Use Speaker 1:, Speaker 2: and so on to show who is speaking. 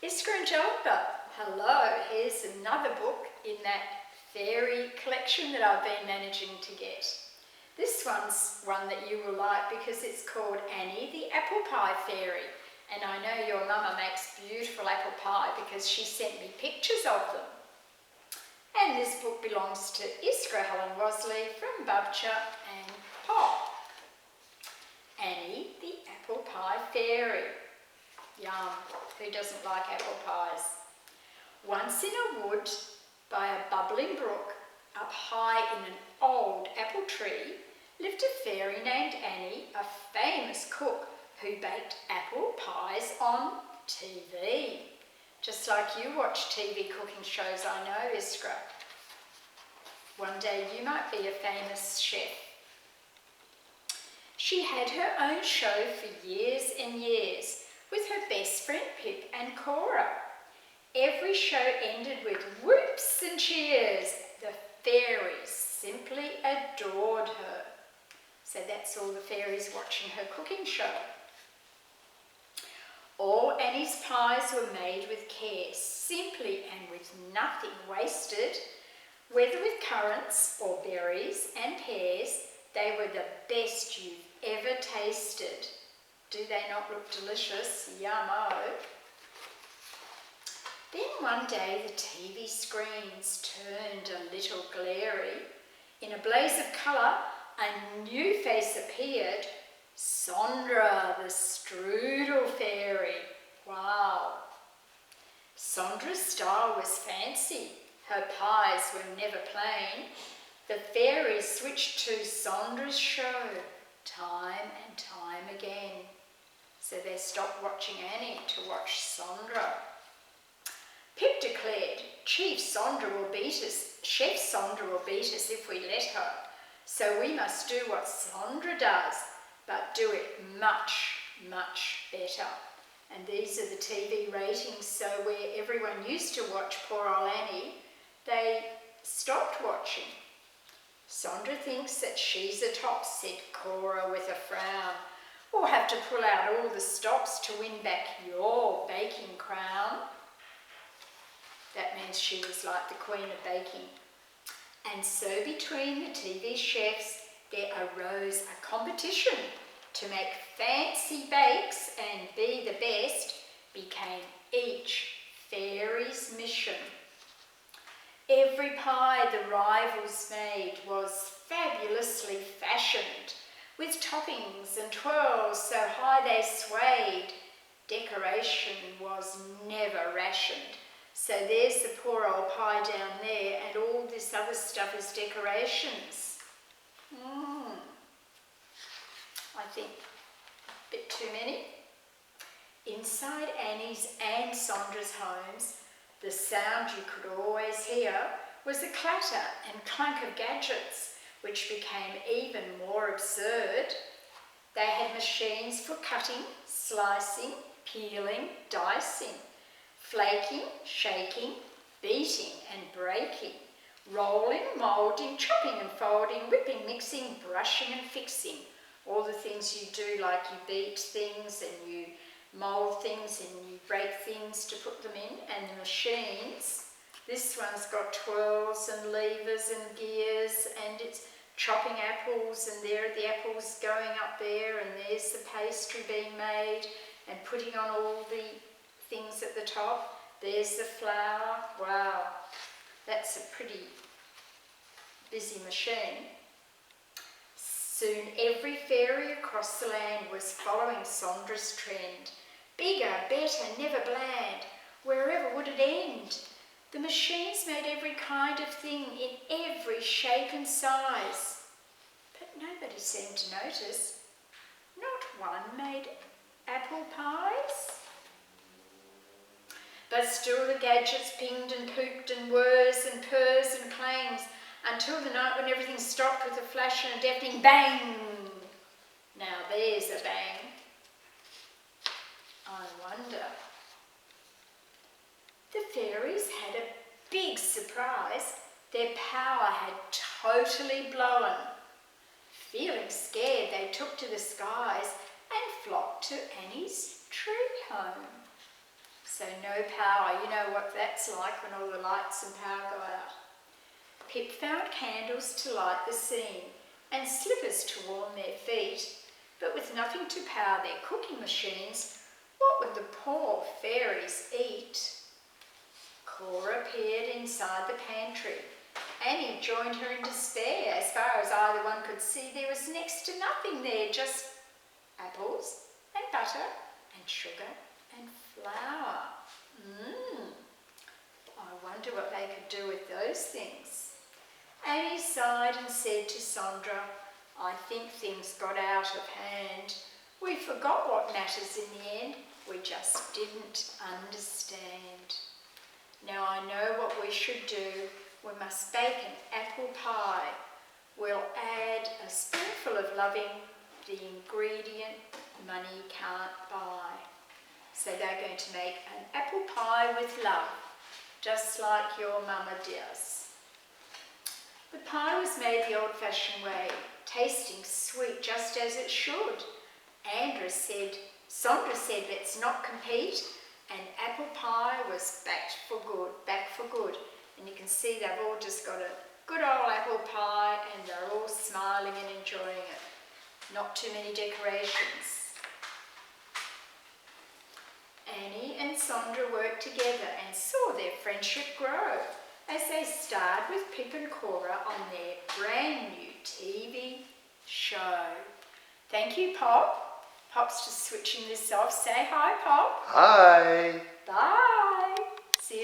Speaker 1: Iskra and Jalpa, hello. Here's another book in that fairy collection that I've been managing to get. This one's one that you will like because it's called Annie the Apple Pie Fairy. And I know your mama makes beautiful apple pie because she sent me pictures of them. And this book belongs to Iskra Helen Wasley from Bubcha and Pop. Annie the Apple Pie Fairy. Yum, who doesn't like apple pies? Once in a wood by a bubbling brook, up high in an old apple tree, lived a fairy named Annie, a famous cook who baked apple pies on TV. Just like you watch TV cooking shows, I know, Iskra. One day you might be a famous chef. She had her own show for years and years, with her best friend Pip and Cora. Every show ended with whoops and cheers. The fairies simply adored her. So that's all the fairies watching her cooking show. All Annie's pies were made with care, simply and with nothing wasted. Whether with currants or berries and pears, they were the best you've ever tasted. Do they not look delicious? Yummo. Then one day the TV screens turned a little glary. In a blaze of colour, a new face appeared. Sondra, the strudel fairy. Wow. Sondra's style was fancy. Her pies were never plain. The fairies switched to Sondra's show time and time again. So they stopped watching Annie to watch Sondra. Pip declared, Chef Sondra will beat us if we let her. So we must do what Sondra does, but do it much, much better. And these are the TV ratings, so where everyone used to watch poor old Annie, they stopped watching. Sondra thinks that she's a top, said Cora with a frown. We'll have to pull out all the stops to win back your baking crown. That means she was like the queen of baking. And so between the TV chefs, there arose a competition to make fancy bakes and be the best became each fairy's mission. Every pie the rivals made was fabulously fashioned, with toppings and twirls so high they swayed. Decoration was never rationed. So there's the poor old pie down there, and all this other stuff is decorations. I think a bit too many. Inside Annie's and Sondra's homes, the sound you could always hear was the clatter and clunk of gadgets, which became even more absurd. They had machines for cutting, slicing, peeling, dicing, flaking, shaking, beating and breaking, rolling, moulding, chopping and folding, whipping, mixing, brushing and fixing. All the things you do, like you beat things and you mould things and you break things to put them in. And the machines, this one's got twirls and levers and gears, and it's chopping apples, and there are the apples going up there, and there's the pastry being made and putting on all the things at the top. There's the flour. Wow, that's a pretty busy machine. Soon every fairy across the land was following Sondra's trend. Bigger, better, never bland. Wherever would it end? The machines made every kind of thing in every shape and size. But nobody seemed to notice. Not one made apple pies. But still the gadgets pinged and pooped and whirs and purrs and clangs until the night when everything stopped with a flash and a deafening bang. Now there's a bang. I wonder. The fairies had a big surprise. Their power had totally blown. Feeling scared, they took to the skies and flocked to Annie's tree home. So no power. You know what that's like when all the lights and power go out. Pip found candles to light the scene and slippers to warm their feet, but with nothing to power their cooking machines, what would the poor fairies eat? Cora appeared inside the pantry. Annie joined her in despair. As far as either one could see, there was next to nothing there, just apples and butter and sugar and flour. I wonder what they could do with those things. Annie sighed and said to Sondra, I think things got out of hand. We forgot what matters in the end. We just didn't understand. Now I know what we should do. We must bake an apple pie. We'll add a spoonful of loving, the ingredient money can't buy. So they're going to make an apple pie with love, just like your mama does. The pie was made the old-fashioned way, tasting sweet just as it should. Sondra said, let's not compete, and apple pie was back for good. And you can see they've all just got a good old apple pie and they're all smiling and enjoying it. Not too many decorations. Annie and Sondra worked together and saw their friendship grow as they starred with Pip and Cora on their brand new TV show. Thank you, Pop. Pop's just switching this off. Say hi, Pop.
Speaker 2: Hi.
Speaker 1: Bye. See you